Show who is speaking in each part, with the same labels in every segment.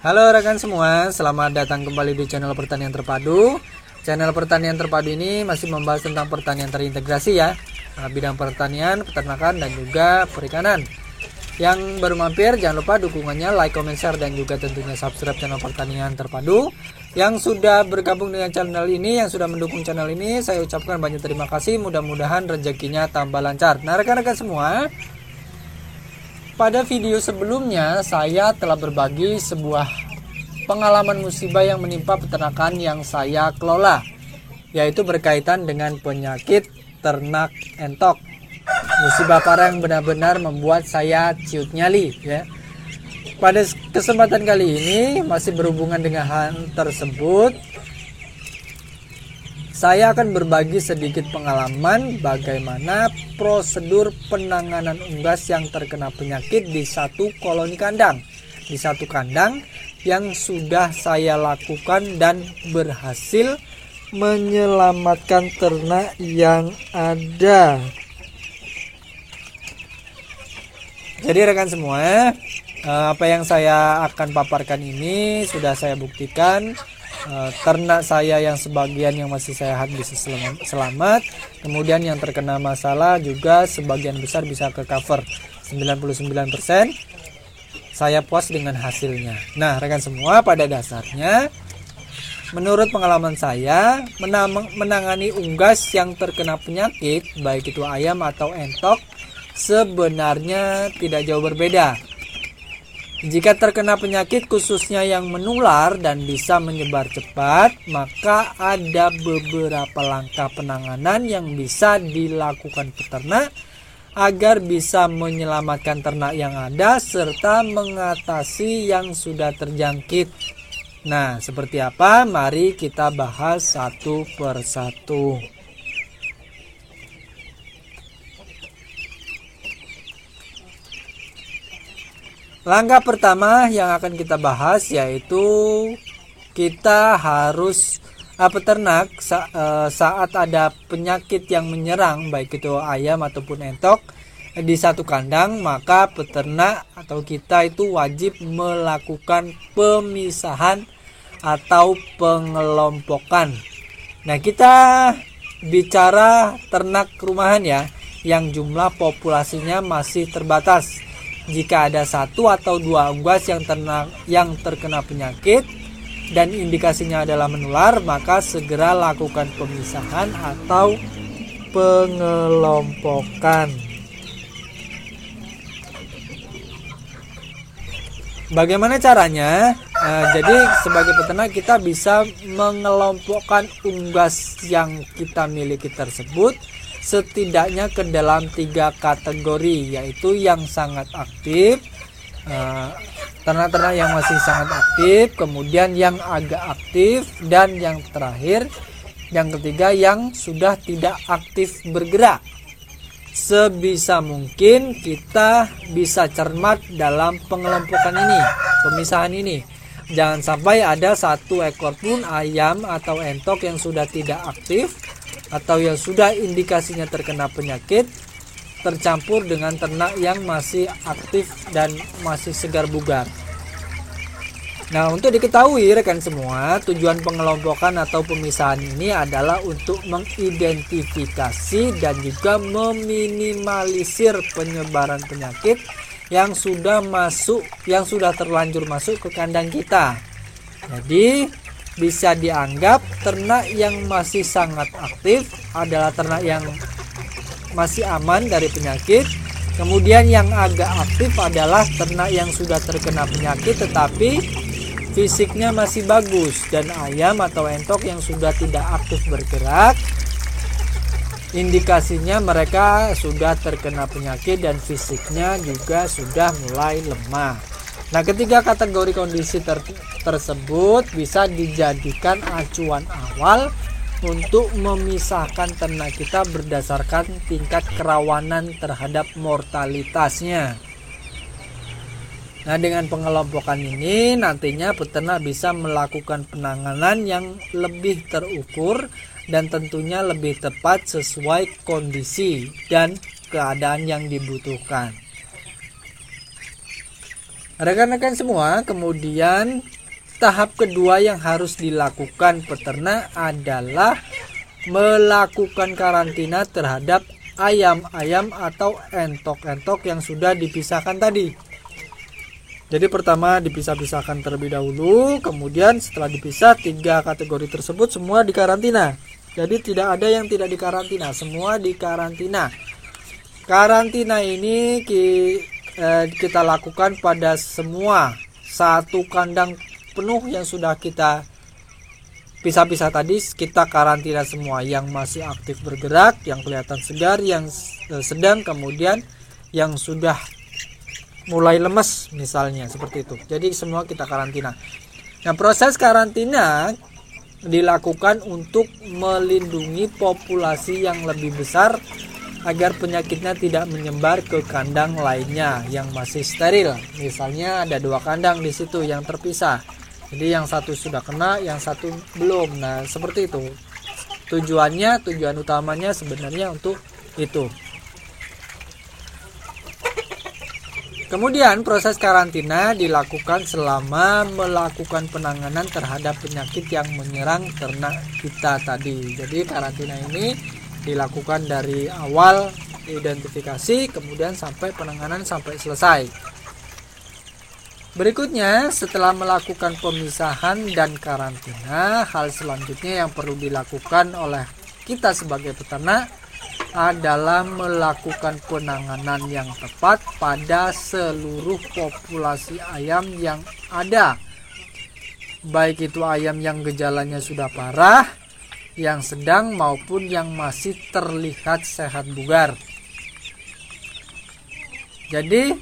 Speaker 1: Halo rekan semua, selamat datang kembali di channel Pertanian Terpadu. Channel Pertanian Terpadu ini masih membahas tentang pertanian terintegrasi ya, bidang pertanian, peternakan, dan juga perikanan. Yang baru mampir, jangan lupa dukungannya, like, comment, share, dan juga tentunya subscribe channel Pertanian Terpadu. Yang sudah bergabung dengan channel ini, yang sudah mendukung channel ini, saya ucapkan banyak terima kasih. Mudah-mudahan rezekinya tambah lancar. Nah rekan-rekan semua, pada video sebelumnya saya telah berbagi sebuah pengalaman musibah yang menimpa peternakan yang saya kelola, yaitu berkaitan dengan penyakit ternak entok. Musibah parah yang benar-benar membuat saya ciut nyali ya. Pada kesempatan kali ini masih berhubungan dengan hal tersebut, saya akan berbagi sedikit pengalaman bagaimana prosedur penanganan unggas yang terkena penyakit di satu koloni kandang. Di satu kandang yang sudah saya lakukan dan berhasil menyelamatkan ternak yang ada. Jadi rekan semua, apa yang saya akan paparkan ini sudah saya buktikan. Ternak saya yang sebagian yang masih sehat bisa selamat, kemudian yang terkena masalah juga sebagian besar bisa ke cover 99%. Saya puas dengan hasilnya. Nah rekan semua, pada dasarnya menurut pengalaman saya menangani unggas yang terkena penyakit, baik itu ayam atau entok, sebenarnya tidak jauh berbeda. Jika terkena penyakit khususnya yang menular dan bisa menyebar cepat, maka ada beberapa langkah penanganan yang bisa dilakukan peternak agar bisa menyelamatkan ternak yang ada serta mengatasi yang sudah terjangkit. Nah, seperti apa? Mari kita bahas satu persatu. Langkah pertama yang akan kita bahas yaitu kita harus peternak saat ada penyakit yang menyerang baik itu ayam ataupun entok di satu kandang, maka peternak atau kita itu wajib melakukan pemisahan atau pengelompokan. Nah, kita bicara ternak rumahan ya, yang jumlah populasinya masih terbatas. Jika ada satu atau dua unggas yang terkena penyakit dan indikasinya adalah menular, maka segera lakukan pemisahan atau pengelompokan. Bagaimana caranya? Jadi sebagai peternak kita bisa mengelompokkan unggas yang kita miliki tersebut setidaknya ke dalam 3 kategori, yaitu yang sangat aktif, ternak-ternak yang masih sangat aktif, kemudian yang agak aktif, dan yang terakhir, yang ketiga yang sudah tidak aktif bergerak. Sebisa mungkin kita bisa cermat dalam pengelompokan ini, pemisahan ini. Jangan sampai ada satu ekor pun ayam atau entok yang sudah tidak aktif atau yang sudah indikasinya terkena penyakit tercampur dengan ternak yang masih aktif dan masih segar bugar. Nah, untuk diketahui rekan semua, tujuan pengelompokan atau pemisahan ini adalah untuk mengidentifikasi dan juga meminimalisir penyebaran penyakit yang sudah terlanjur masuk ke kandang kita. Jadi bisa dianggap ternak yang masih sangat aktif adalah ternak yang masih aman dari penyakit. Kemudian yang agak aktif adalah ternak yang sudah terkena penyakit tetapi fisiknya masih bagus. Dan ayam atau entok yang sudah tidak aktif bergerak, indikasinya mereka sudah terkena penyakit dan fisiknya juga sudah mulai lemah. Nah, ketiga kategori kondisi tersebut bisa dijadikan acuan awal untuk memisahkan ternak kita berdasarkan tingkat kerawanan terhadap mortalitasnya. Nah, dengan pengelompokan ini nantinya peternak bisa melakukan penanganan yang lebih terukur dan tentunya lebih tepat sesuai kondisi dan keadaan yang dibutuhkan. Rekan-rekan semua, kemudian tahap kedua yang harus dilakukan peternak adalah melakukan karantina terhadap ayam-ayam atau entok-entok yang sudah dipisahkan tadi. Jadi pertama dipisah-pisahkan terlebih dahulu, kemudian setelah dipisah 3 kategori tersebut semua dikarantina. Jadi tidak ada yang tidak dikarantina, semua dikarantina. Karantina ini kita lakukan pada semua satu kandang penuh yang sudah kita pisah-pisah tadi, kita karantina semua. Yang masih aktif bergerak, yang kelihatan segar, yang sedang, kemudian yang sudah mulai lemes misalnya, seperti itu. Jadi semua kita karantina. Nah, proses karantina dilakukan untuk melindungi populasi yang lebih besar agar penyakitnya tidak menyebar ke kandang lainnya yang masih steril. Misalnya ada 2 kandang di situ yang terpisah. Jadi yang satu sudah kena, yang satu belum. Nah, seperti itu. Tujuan utamanya sebenarnya untuk itu. Kemudian proses karantina dilakukan selama melakukan penanganan terhadap penyakit yang menyerang ternak kita tadi. Jadi karantina ini dilakukan dari awal identifikasi, kemudian sampai penanganan sampai selesai. Berikutnya, setelah melakukan pemisahan dan karantina, hal selanjutnya yang perlu dilakukan oleh kita sebagai peternak adalah melakukan penanganan yang tepat pada seluruh populasi ayam yang ada. Baik itu ayam yang gejalanya sudah parah, yang sedang maupun yang masih terlihat sehat bugar. Jadi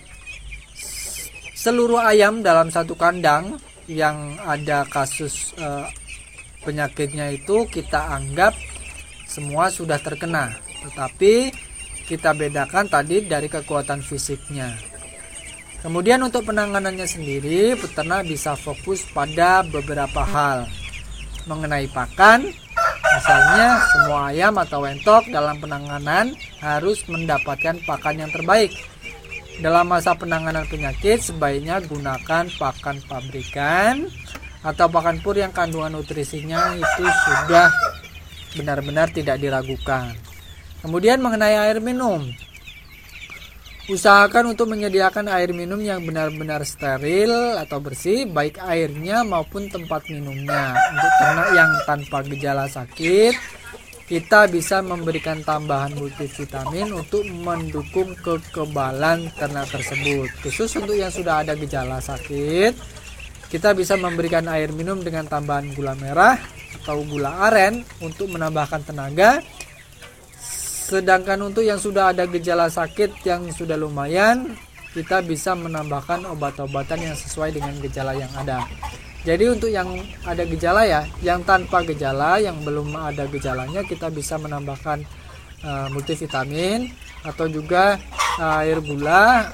Speaker 1: seluruh ayam dalam satu kandang yang ada kasus penyakitnya itu kita anggap semua sudah terkena, tetapi kita bedakan tadi dari kekuatan fisiknya. Kemudian untuk penanganannya sendiri, peternak bisa fokus pada beberapa hal. Mengenai pakan, misalnya semua ayam atau entok dalam penanganan harus mendapatkan pakan yang terbaik. Dalam masa penanganan penyakit, sebaiknya gunakan pakan pabrikan atau pakan pur yang kandungan nutrisinya itu sudah benar-benar tidak diragukan. Kemudian mengenai air minum, usahakan untuk menyediakan air minum yang benar-benar steril atau bersih, baik airnya maupun tempat minumnya. Untuk ternak yang tanpa gejala sakit, kita bisa memberikan tambahan multivitamin untuk mendukung kekebalan ternak tersebut. Khusus untuk yang sudah ada gejala sakit, kita bisa memberikan air minum dengan tambahan gula merah atau gula aren untuk menambahkan tenaga. Sedangkan untuk yang sudah ada gejala sakit yang sudah lumayan, kita bisa menambahkan obat-obatan yang sesuai dengan gejala yang ada. Jadi untuk yang ada gejala ya, yang tanpa gejala, yang belum ada gejalanya, kita bisa menambahkan multivitamin atau juga air gula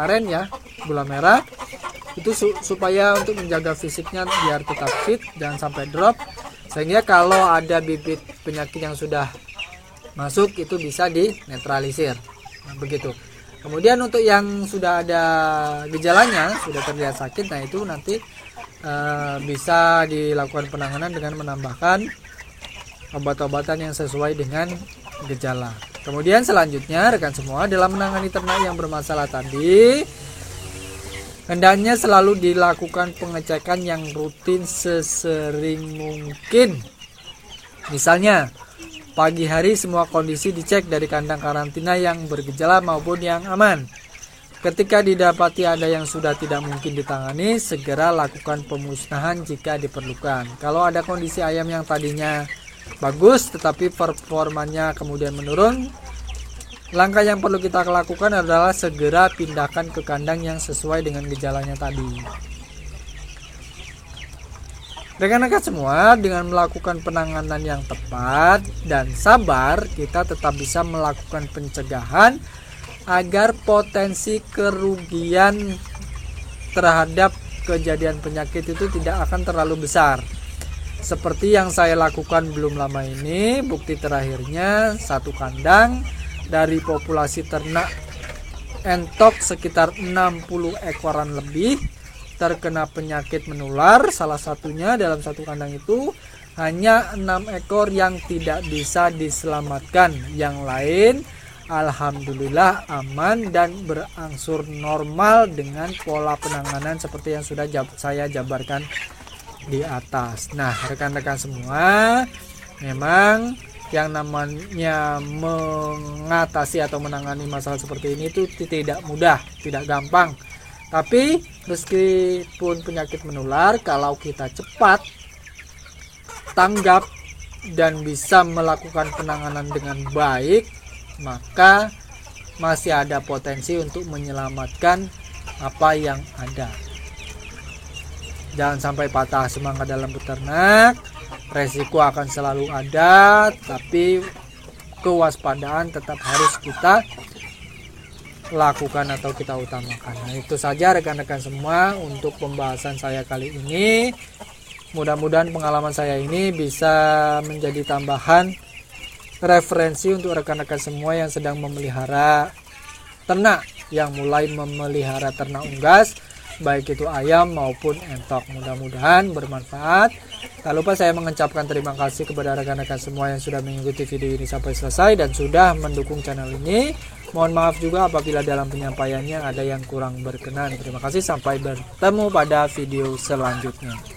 Speaker 1: aren ya, gula merah. Itu supaya untuk menjaga fisiknya biar tetap fit, jangan sampai drop. Sehingga kalau ada bibit penyakit yang sudah masuk itu bisa dinetralisir. Nah, begitu. Kemudian untuk yang sudah ada gejalanya, sudah terlihat sakit, nah itu nanti bisa dilakukan penanganan dengan menambahkan obat-obatan yang sesuai dengan gejala. Kemudian selanjutnya rekan semua, dalam menangani ternak yang bermasalah tadi, hendaknya selalu dilakukan pengecekan yang rutin sesering mungkin. Misalnya pagi hari semua kondisi dicek dari kandang karantina yang bergejala maupun yang aman. Ketika didapati ada yang sudah tidak mungkin ditangani, segera lakukan pemusnahan jika diperlukan. Kalau ada kondisi ayam yang tadinya bagus tetapi performanya kemudian menurun, langkah yang perlu kita lakukan adalah segera pindahkan ke kandang yang sesuai dengan gejalanya tadi. Rekan-rekan semua, dengan melakukan penanganan yang tepat dan sabar, kita tetap bisa melakukan pencegahan agar potensi kerugian terhadap kejadian penyakit itu tidak akan terlalu besar. Seperti yang saya lakukan belum lama ini, bukti terakhirnya satu kandang dari populasi ternak entok sekitar 60 ekoran lebih terkena penyakit menular. Salah satunya dalam satu kandang itu hanya 6 ekor yang tidak bisa diselamatkan. Yang lain alhamdulillah aman dan berangsur normal dengan pola penanganan seperti yang sudah saya jabarkan di atas. Nah, rekan-rekan semua, memang yang namanya mengatasi atau menangani masalah seperti ini itu tidak mudah, tidak gampang. Tapi meskipun penyakit menular, kalau kita cepat tanggap dan bisa melakukan penanganan dengan baik, maka masih ada potensi untuk menyelamatkan apa yang ada. Jangan sampai patah semangat dalam beternak. Resiko akan selalu ada, tapi kewaspadaan tetap harus kita lakukan atau kita utamakan. Nah, itu saja rekan-rekan semua untuk pembahasan saya kali ini. Mudah-mudahan pengalaman saya ini bisa menjadi tambahan referensi untuk rekan-rekan semua yang sedang memelihara ternak, yang mulai memelihara ternak unggas, baik itu ayam maupun entok. Mudah-mudahan bermanfaat. Tak lupa saya mengucapkan terima kasih kepada rekan-rekan semua yang sudah mengikuti video ini sampai selesai dan sudah mendukung channel ini. Mohon maaf juga apabila dalam penyampaiannya ada yang kurang berkenan. Terima kasih, sampai bertemu pada video selanjutnya.